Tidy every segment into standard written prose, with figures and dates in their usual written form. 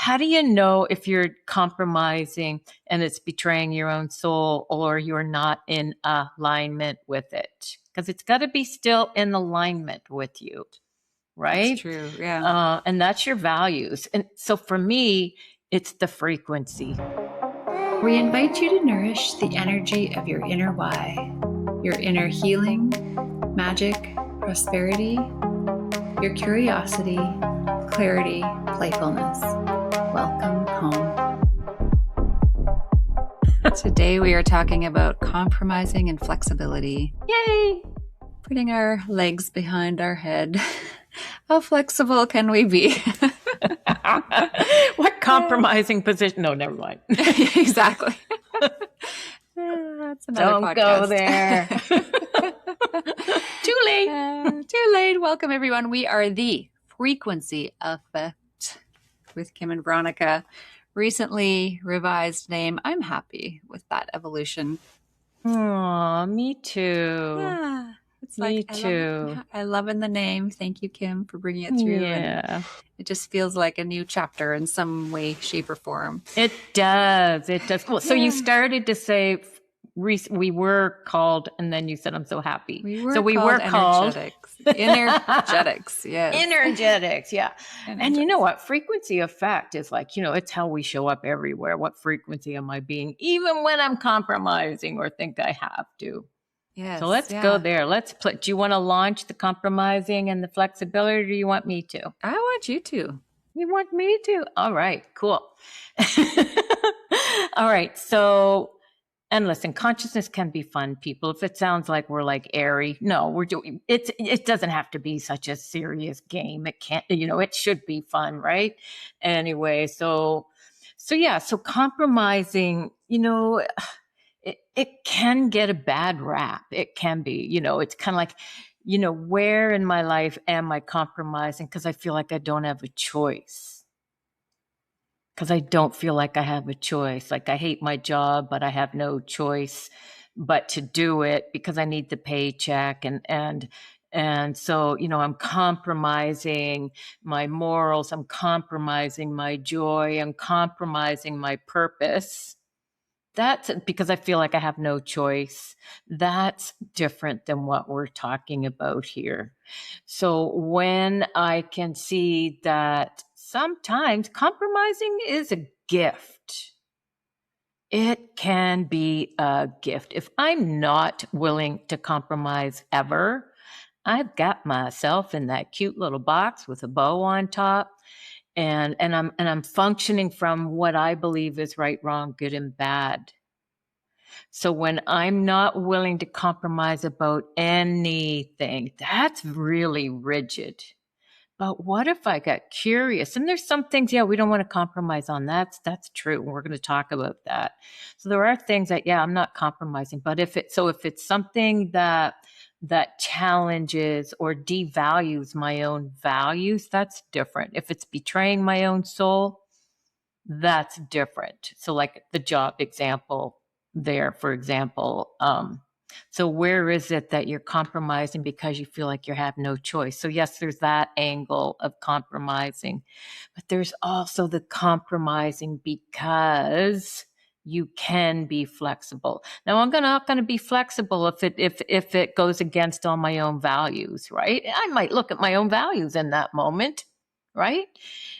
how do you know if you're compromising and it's betraying your own soul or you're not in alignment with it? Because it's got to be still in alignment with you, right? That's true. Yeah. And that's your values. And so for me, it's the frequency. We invite you to nourish the energy of your inner why, your inner healing, magic, prosperity, your curiosity, clarity, playfulness. Welcome home. Today we are talking about compromising and flexibility. Yay! Putting our legs behind our head. How flexible can we be? What compromising position? No, never mind. Exactly. That's another Don't podcast. go there. Too late. Too late. Welcome, everyone. We are the Frequency Effect with Kim and Veronica. Recently revised name. I'm happy with that evolution. Aw, me too. Yeah. It's Me too. I love in the name. Thank you, Kim, for bringing it through. Yeah. And it just feels like a new chapter in some way, shape, or form. It does. It does. Well, so you started to say we were called, and then you said, I'm so happy. We were called energetics. Energetics, yes. Energetics, yeah. And you know what? Frequency effect is like, it's how we show up everywhere. What frequency am I being, even when I'm compromising or think I have to? Yes. So let's go there. Let's play. Do you want to launch the compromising and the flexibility, or do you want me to? I want you to. You want me to? All right, cool. All right. So, and listen, consciousness can be fun, people. If it sounds like we're like airy, no, we're doing it. It doesn't have to be such a serious game. It can't, it should be fun, right? Anyway, so yeah, so compromising, it can get a bad rap. It can be, it's kind of like, where in my life am I compromising? Because I feel like I don't have a choice. Because I don't feel like I have a choice. Like I hate my job, but I have no choice but to do it because I need the paycheck. And so, I'm compromising my morals. I'm compromising my joy. I'm compromising my purpose. That's because I feel like I have no choice. That's different than what we're talking about here. So when I can see that sometimes compromising is a gift, it can be a gift. If I'm not willing to compromise ever, I've got myself in that cute little box with a bow on top. And I'm functioning from what I believe is right, wrong, good, and bad. So when I'm not willing to compromise about anything, that's really rigid. But what if I got curious? And there's some things, we don't want to compromise on. That's true. We're going to talk about that. So there are things that, I'm not compromising. But if it's something that challenges or devalues my own values, that's different. If it's betraying my own soul, that's different. So like the job example there, for example, so where is it that you're compromising because you feel like you have no choice? So yes, there's that angle of compromising, but there's also the compromising because you can be flexible. Now I'm not going to be flexible if it goes against all my own values, right? I might look at my own values in that moment, right?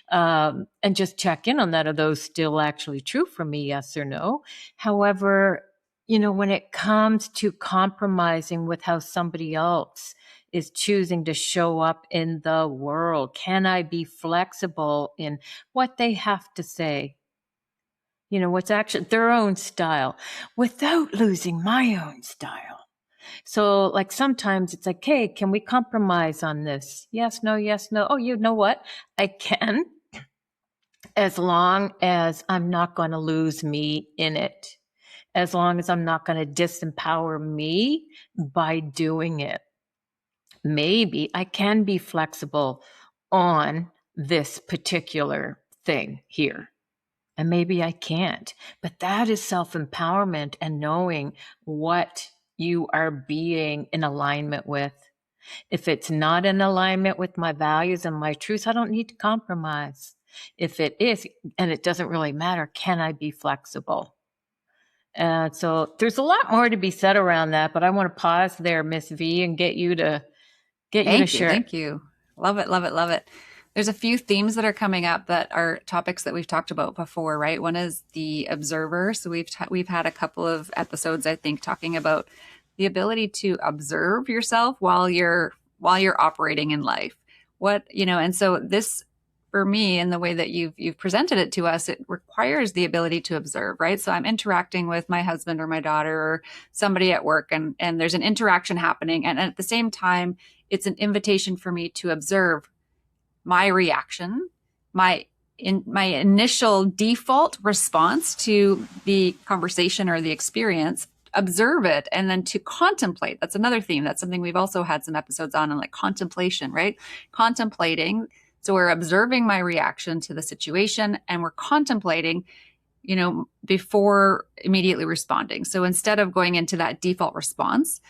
And just check in on that. Are those still actually true for me? Yes or no? However, when it comes to compromising with how somebody else is choosing to show up in the world, can I be flexible in what they have to say? What's actually their own style without losing my own style. So like sometimes it's like, hey, can we compromise on this? Yes, no, yes, no. Oh, you know what? I can, as long as I'm not going to lose me in it. As long as I'm not going to disempower me by doing it. Maybe I can be flexible on this particular thing here. And maybe I can't. But that is self-empowerment and knowing what you are being in alignment with. If it's not in alignment with my values and my truths, I don't need to compromise. If it is, and it doesn't really matter, can I be flexible? And so there's a lot more to be said around that, but I want to pause there, Miss V, and get you to Thank you. share. Thank you. Love it. Love it. Love it. There's a few themes that are coming up that are topics that we've talked about before, right? One is the observer. So we've had a couple of episodes, I think, talking about the ability to observe yourself while you're operating in life. And so this, for me, in the way that you've presented it to us, it requires the ability to observe, right? So I'm interacting with my husband or my daughter or somebody at work, and there's an interaction happening, and at the same time, it's an invitation for me to observe my reaction, my initial default response to the conversation or the experience, observe it, and then to contemplate. That's another theme. That's something we've also had some episodes on, like contemplation, right? Contemplating. So we're observing my reaction to the situation, and we're contemplating, before immediately responding. So instead of going into that default response,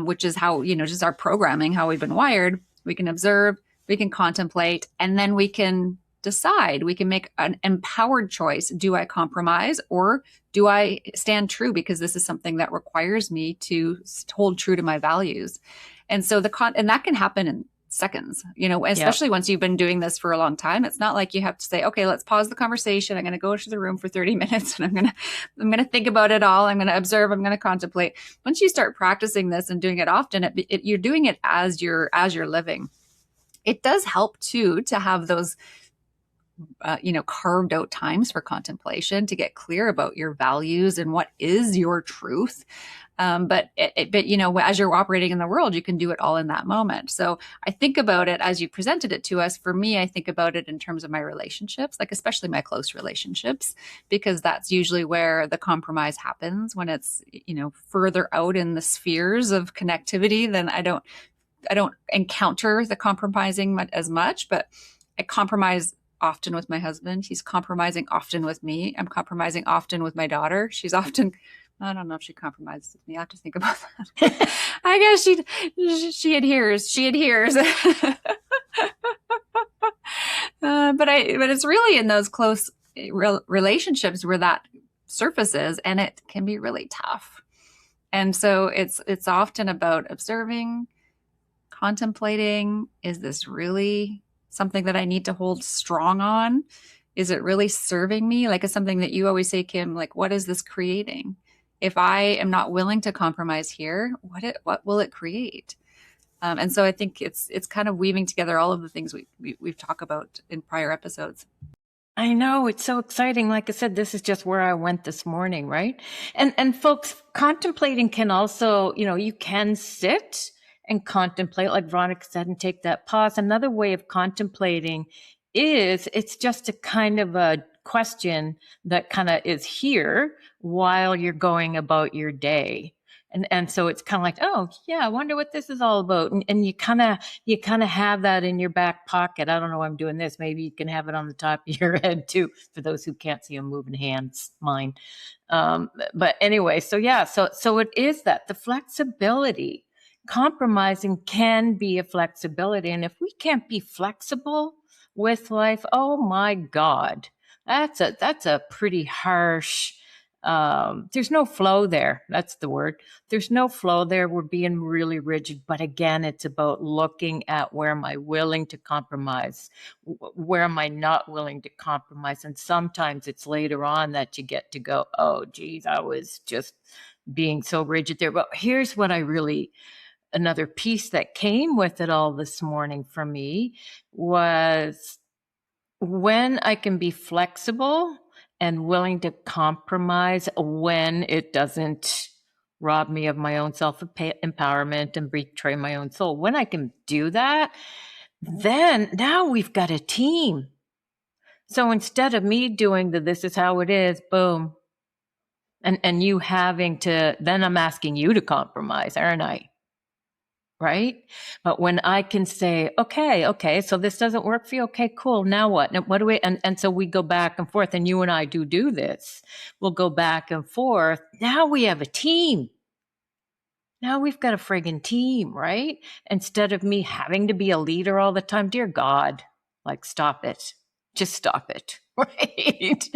which is how, just our programming, how we've been wired, we can observe, we can contemplate, and then we can decide. We can make an empowered choice. Do I compromise, or do I stand true because this is something that requires me to hold true to my values? And so and that can happen in seconds, especially once you've been doing this for a long time. It's not like you have to say, okay, let's pause the conversation. I'm going to go to the room for 30 minutes and I'm going to think about it all. I'm going to observe, I'm going to contemplate. Once you start practicing this and doing it often, you're doing it as you're living. It does help too, to have those carved out times for contemplation, to get clear about your values and what is your truth. But as you're operating in the world, you can do it all in that moment. So I think about it as you presented it to us. For me, I think about it in terms of my relationships, like especially my close relationships, because that's usually where the compromise happens. When it's, further out in the spheres of connectivity, then I don't encounter the compromising as much, but I compromise often with my husband. He's compromising often with me. I'm compromising often with my daughter. I don't know if she compromises with me. I have to think about that. I guess she adheres. But it's really in those close relationships where that surfaces, and it can be really tough. And so it's often about observing, contemplating. Is this really something that I need to hold strong on? Is it really serving me? Like, it's something that you always say, Kim, like, what is this creating? If I am not willing to compromise here, what will it create? And so I think it's kind of weaving together all of the things we've talked about in prior episodes. I know, it's so exciting. Like I said, this is just where I went this morning, right? And folks, contemplating can also, you can sit and contemplate, like Veronica said, and take that pause. Another way of contemplating is it's just a kind of a question that kind of is here while you're going about your day. And so it's kind of like, oh yeah, I wonder what this is all about. And you kind of have that in your back pocket. I don't know why I'm doing this. Maybe you can have it on the top of your head too, for those who can't see them moving hands, mine. But anyway, so yeah, so it is that the flexibility. Compromising can be a flexibility. And if we can't be flexible with life, oh my God, that's a pretty harsh, there's no flow there. That's the word. There's no flow there. We're being really rigid. But again, it's about looking at where am I willing to compromise? Where am I not willing to compromise? And sometimes it's later on that you get to go, oh, geez, I was just being so rigid there. But here's what another piece that came with it all this morning for me was when I can be flexible and willing to compromise when it doesn't rob me of my own self-empowerment and betray my own soul. When I can do that, then now we've got a team. So instead of me doing this is how it is, boom, and you having to, then I'm asking you to compromise, aren't I? Right? But when I can say, okay, so this doesn't work for you. Okay, cool. Now what? Now, what do we, and so we go back and forth, and you and I do this. We'll go back and forth. Now we have a team. Now we've got a friggin' team, right? Instead of me having to be a leader all the time. Dear God, like, stop it. just stop it, right?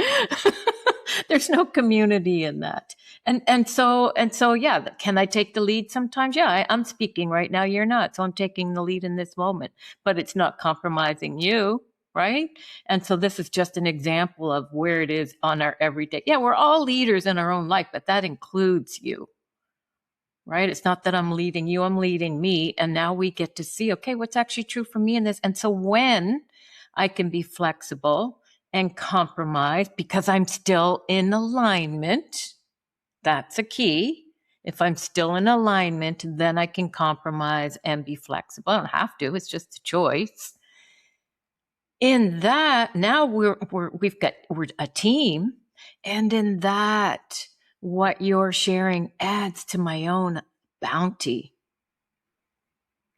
There's no community in that. And so, yeah, can I take the lead sometimes? Yeah, I'm speaking right now. You're not. So I'm taking the lead in this moment, but it's not compromising you, right? And so this is just an example of where it is on our everyday. Yeah, we're all leaders in our own life, but that includes you, right? It's not that I'm leading you, I'm leading me. And now we get to see, okay, what's actually true for me in this? And so when I can be flexible and compromise because I'm still in alignment, that's a key. If I'm still in alignment, then I can compromise and be flexible. I don't have to, it's just a choice. In that, now we're a team. And in that, what you're sharing adds to my own bounty.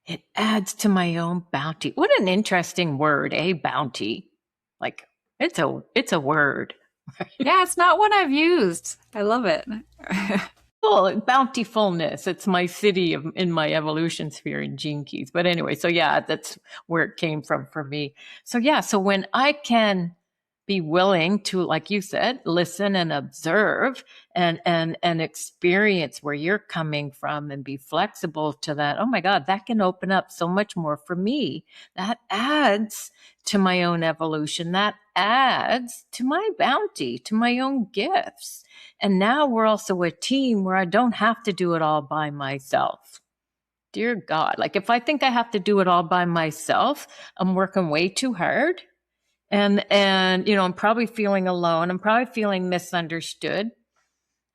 It adds to my own bounty. What an interesting word, bounty. Like it's a word. Yeah, it's not one I've used. I love it. Well, bountifulness. It's my city in my evolution sphere in Gene Keys. But anyway, so yeah, that's where it came from for me. So yeah, so when I can be willing to, like you said, listen and observe and experience where you're coming from and be flexible to that. Oh my God, that can open up so much more for me. That adds to my own evolution. That adds to my bounty, to my own gifts. And now we're also a team where I don't have to do it all by myself. Dear God, like if I think I have to do it all by myself, I'm working way too hard. And I'm probably feeling alone. I'm probably feeling misunderstood.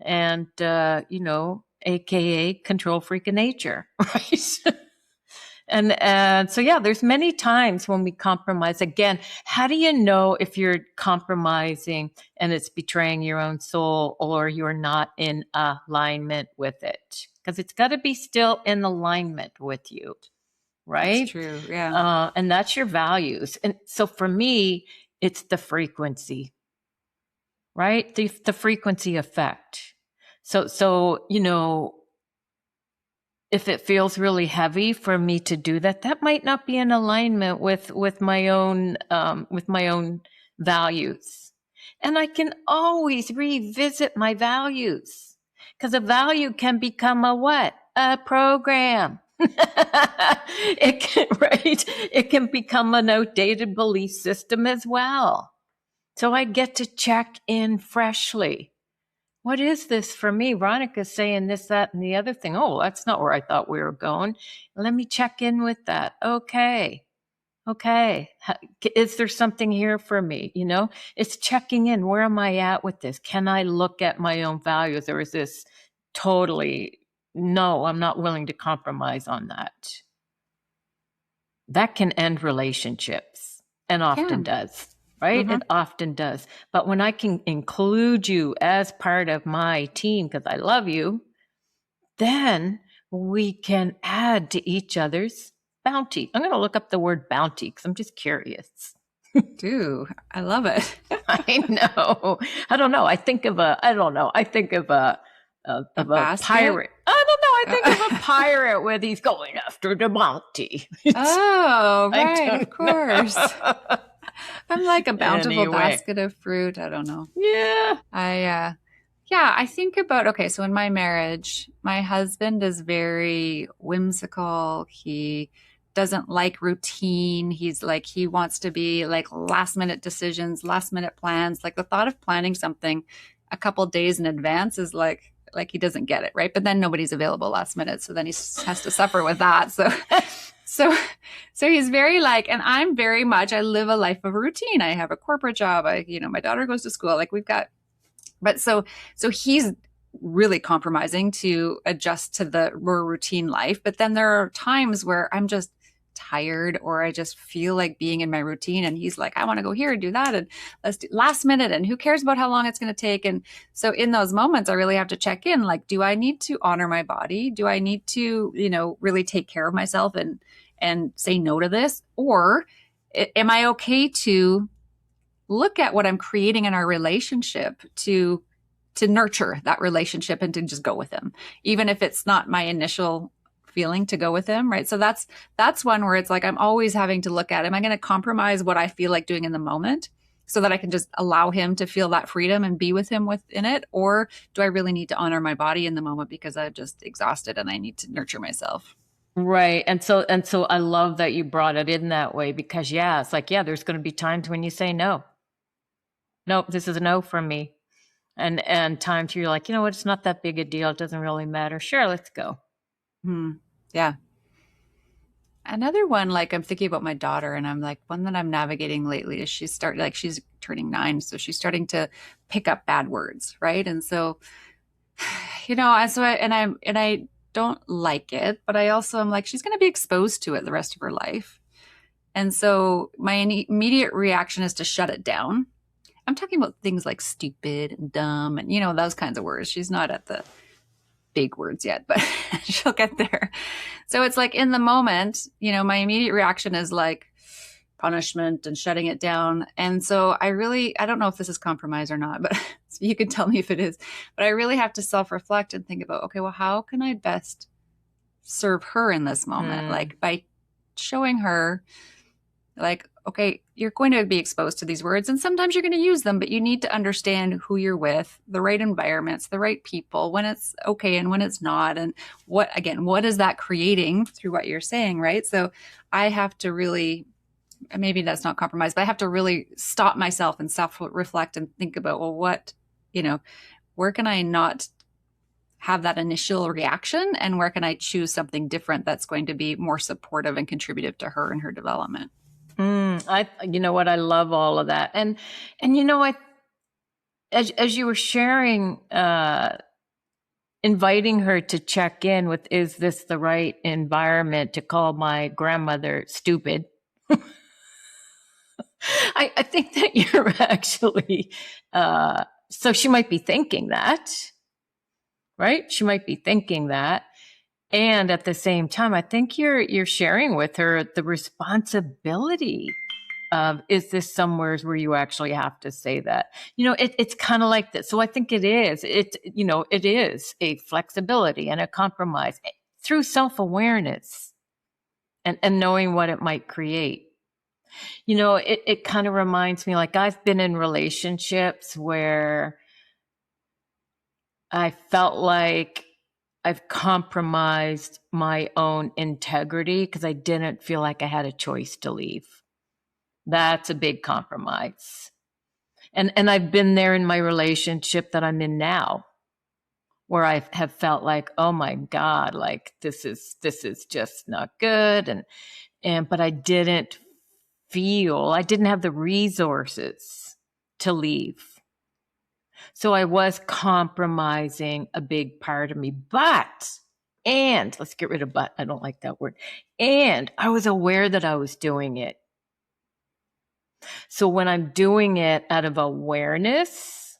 And AKA control freak of nature, right? And so, yeah, there's many times when we compromise. Again, how do you know if you're compromising and it's betraying your own soul or you're not in alignment with it? Because it's got to be still in alignment with you, That's right? true. Yeah. And that's your values. And so for me, it's the frequency, right? The frequency effect. So, if it feels really heavy for me to do that, that might not be in alignment with my own values. And I can always revisit my values because a value can become a what? A program. It can, right? It can become an outdated belief system as well. So I get to check in freshly. What is this for me? Veronica's saying this, that, and the other thing. Oh, that's not where I thought we were going. Let me check in with that. Okay. Is there something here for me? It's checking in. Where am I at with this? Can I look at my own values, or is this totally, no, I'm not willing to compromise on that? That can end relationships and often does. Right? Mm-hmm. It often does. But when I can include you as part of my team because I love you, then we can add to each other's bounty. I'm going to look up the word bounty because I'm just curious. Dude, I love it. I know. I don't know. I think of a basket? pirate. I don't know. I think of a pirate where he's going after the bounty. Oh, right. Of course. I'm like a bountiful Anyway. basket of fruit. I don't know. Yeah. I think about, okay, so in my marriage, my husband is very whimsical. He doesn't like routine. He's like, he wants to be like last minute decisions, last minute plans. Like the thought of planning something a couple days in advance is like he doesn't get it, right? But then nobody's available last minute. So then he has to suffer with that. So he's very like, and I'm very much, I live a life of routine. I have a corporate job. My daughter goes to school. Like so he's really compromising to adjust to the more routine life. But then there are times where I'm just tired or I just feel like being in my routine. And he's like, I want to go here and do that. And let's do last minute. And who cares about how long it's going to take? And so in those moments, I really have to check in. Like, do I need to honor my body? Do I need to, really take care of myself and say no to this? Or am I okay to look at what I'm creating in our relationship to nurture that relationship and to just go with him, even if it's not my initial feeling to go with him, right? So that's one where it's like I'm always having to look at, am I going to compromise what I feel like doing in the moment so that I can just allow him to feel that freedom and be with him within it? Or do I really need to honor my body in the moment because I'm just exhausted and I need to nurture myself? Right. And so I love that you brought it in that way, because yeah, it's like, yeah, there's going to be times when you say no. Nope, this is a no from me. And times you're like, you know what, it's not that big a deal. It doesn't really matter. Sure, let's go. Yeah. Another one, like I'm thinking about my daughter, and I'm like, one that I'm navigating lately is she's turning 9, so she's starting to pick up bad words, right? And so, I don't like it, but I also am like, she's going to be exposed to it the rest of her life. And so my immediate reaction is to shut it down. I'm talking about things like stupid and dumb and, those kinds of words. She's not at the big words yet, but she'll get there. So it's like in the moment, my immediate reaction is like punishment and shutting it down. And so I don't know if this is compromise or not, but you can tell me if it is, but I really have to self-reflect and think about, okay, well, how can I best serve her in this moment? Like by showing her, like, okay, you're going to be exposed to these words and sometimes you're going to use them, but you need to understand who you're with, the right environments, the right people, when it's okay and when it's not. And what is that creating through what you're saying, right? So I have to really, maybe that's not compromise, but I have to really stop myself and self-reflect and think about, well, where can I not have that initial reaction and where can I choose something different that's going to be more supportive and contributive to her and her development? You know what? I love all of that. And as you were sharing, inviting her to check in with, is this the right environment to call my grandmother stupid? I think that you're actually, so she might be thinking that, right? She might be thinking that. And at the same time, I think you're sharing with her the responsibility of, is this somewhere where you actually have to say that? It's kind of like this. So I think it is. It is a flexibility and a compromise through self-awareness and knowing what it might create. It kind of reminds me, like, I've been in relationships where I felt like I've compromised my own integrity because I didn't feel like I had a choice to leave. That's a big compromise. And I've been there in my relationship that I'm in now, where I have felt like, oh my God, like this is just not good. But I didn't have the resources to leave. So I was compromising a big part of me, and let's get rid of but. I don't like that word. And I was aware that I was doing it. So when I'm doing it out of awareness,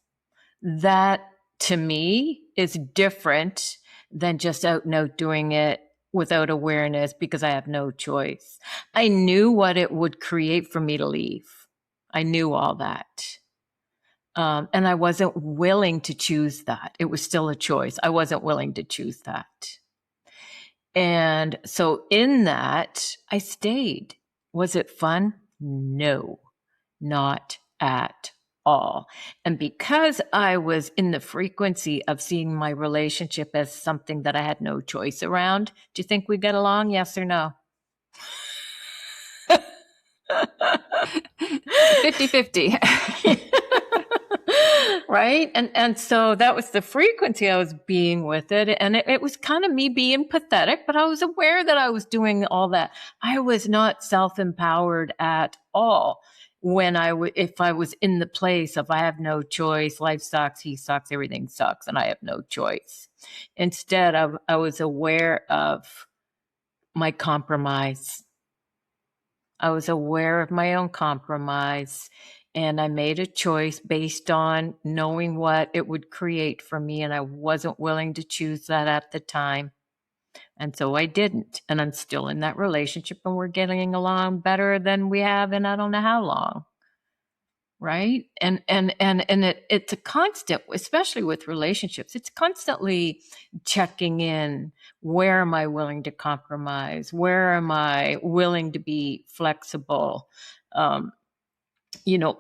that to me is different than just out and out doing it without awareness because I have no choice. I knew what it would create for me to leave. I knew all that. And I wasn't willing to choose that. It was still a choice. I wasn't willing to choose that. And so in that, I stayed. Was it fun? No, not at all. And because I was in the frequency of seeing my relationship as something that I had no choice around, do you think we get along? Yes or no? 50-50. Right. And so that was the frequency I was being with it. And it was kind of me being pathetic, but I was aware that I was doing all that. I was not self-empowered at all if I was in the place of, I have no choice, life sucks, he sucks, everything sucks, and I have no choice. Instead, I was aware of my compromise. I was aware of my own compromise. And I made a choice based on knowing what it would create for me. And I wasn't willing to choose that at the time. And so I didn't. And I'm still in that relationship and we're getting along better than we have in I don't know how long. right? It's a constant, especially with relationships. It's constantly checking in. Where am I willing to compromise? Where am I willing to be flexible? Um,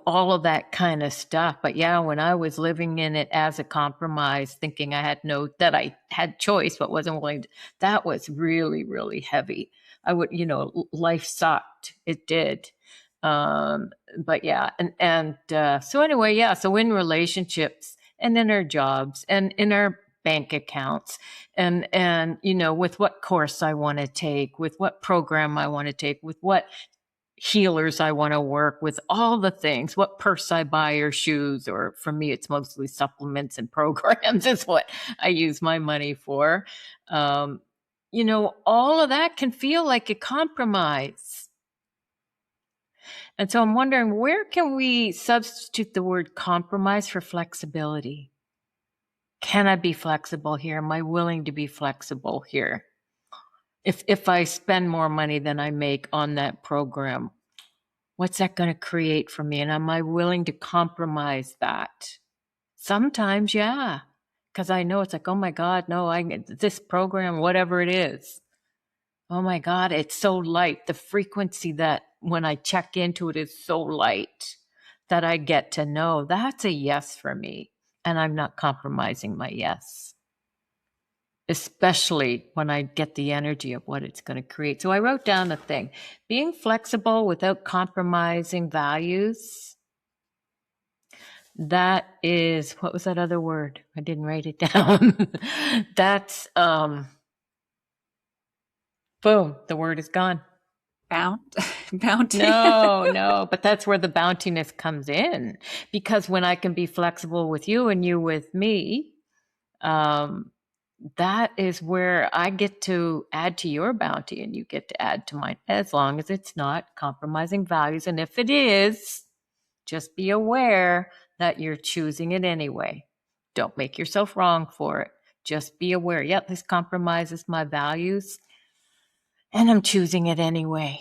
all of that kind of stuff. But yeah, when I was living in it as a compromise, thinking that I had choice, but wasn't willing to, that was really, really heavy. Life sucked. It did. But yeah. So anyway, yeah. So in relationships and in our jobs and in our bank accounts and with what course I want to take, with what program I want to take, with what healers I want to work with, all the things, what purse I buy or shoes, or for me, it's mostly supplements and programs is what I use my money for. All of that can feel like a compromise. And so I'm wondering, where can we substitute the word compromise for flexibility? Can I be flexible here? Am I willing to be flexible here? If I spend more money than I make on that program, what's that going to create for me? And am I willing to compromise that? Sometimes, yeah. Because I know it's like, oh my God, no, this program, whatever it is. Oh my God, it's so light. The frequency that when I check into it is so light that I get to know that's a yes for me. And I'm not compromising my yes, especially when I get the energy of what it's going to create. So I wrote down a thing: being flexible without compromising values. That is, what was that other word? I didn't write it down. That's, boom, the word is gone. Bounty. No, but that's where the bountiness comes in. Because when I can be flexible with you and you with me, that is where I get to add to your bounty and you get to add to mine, as long as it's not compromising values. And if it is, just be aware that you're choosing it anyway. Don't make yourself wrong for it. Just be aware. Yep, this compromises my values and I'm choosing it anyway.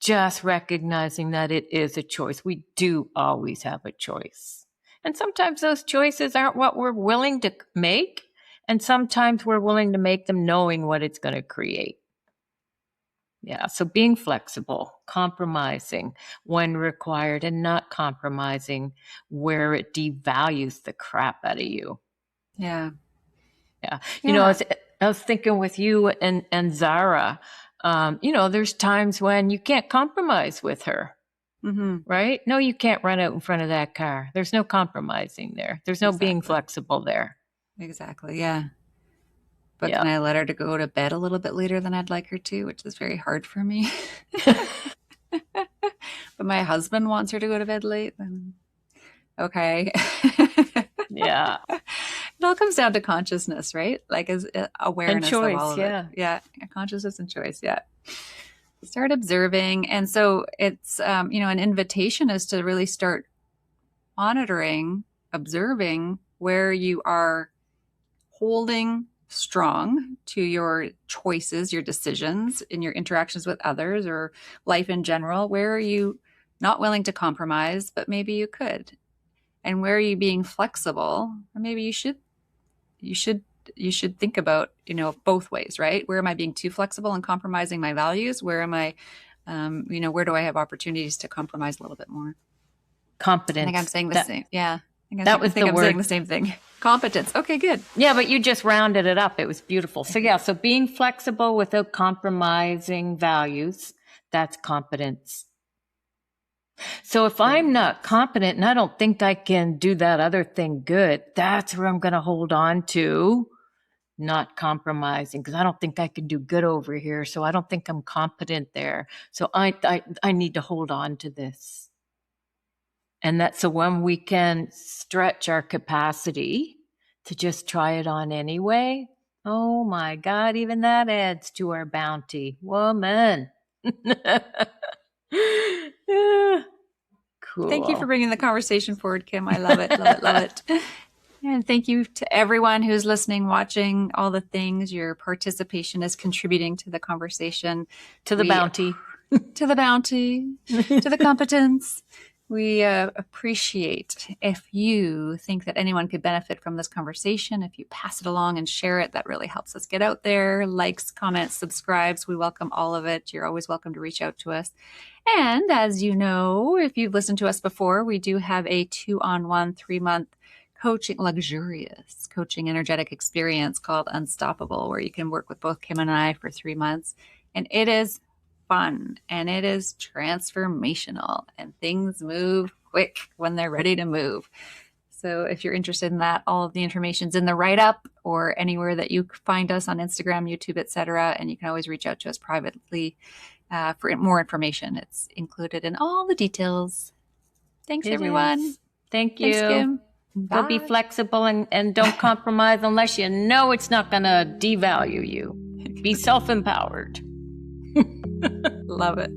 Just recognizing that it is a choice. We do always have a choice. And sometimes those choices aren't what we're willing to make. And sometimes we're willing to make them knowing what it's going to create. Yeah, so being flexible, compromising when required, and not compromising where it devalues the crap out of you. Yeah. Yeah. I was thinking with you and Zara, there's times when you can't compromise with her. Mm-hmm. Right? No, you can't run out in front of that car. There's no compromising there. There's no being flexible there. Exactly. Yeah. But can I let her to go to bed a little bit later than I'd like her to, which is very hard for me. But my husband wants her to go to bed late, then okay. Yeah. It all comes down to consciousness, right? Like as awareness and choice, of all of it. Yeah. Consciousness and choice. Yeah. Start observing. And so it's, an invitation is to really start monitoring, observing where you are holding strong to your choices, your decisions in your interactions with others or life in general. Where are you not willing to compromise, but maybe you could? And where are you being flexible? Or maybe you should think about, both ways, right? Where am I being too flexible and compromising my values? Where am I, where do I have opportunities to compromise a little bit more? Competence. I think I'm saying the same. Yeah. I'm saying the same thing. Competence. Okay, good. Yeah, but you just rounded it up. It was beautiful. So yeah, so being flexible without compromising values, that's competence. So if I'm not competent and I don't think I can do that other thing good, that's where I'm going to hold on to, not compromising, because I don't think I can do good over here. So I don't think I'm competent there. So I need to hold on to this. And that's so when we can stretch our capacity to just try it on anyway. Oh my God, even that adds to our bounty. Woman. Cool. Thank you for bringing the conversation forward, Kim. I love it, love it, love it. And thank you to everyone who's listening, watching, all the things. Your participation is contributing to the conversation. To the bounty. To the bounty, to the competence. We appreciate if you think that anyone could benefit from this conversation. If you pass it along and share it, that really helps us get out there. Likes, comments, subscribes, we welcome all of it. You're always welcome to reach out to us. And as you know, if you've listened to us before, we do have a 2-on-1 3-month coaching, luxurious coaching energetic experience called Unstoppable, where you can work with both Kim and I for 3 months. And it is fun and it is transformational, and things move quick when they're ready to move. So if you're interested in that, all of the information's in the write-up or anywhere that you find us on Instagram, YouTube, etc. And you can always reach out to us privately for more information. It's included in all the details. Thanks, everyone. Thank you. Thanks, Kim. Go be flexible and don't compromise unless you know it's not going to devalue you. Be self-empowered. Love it.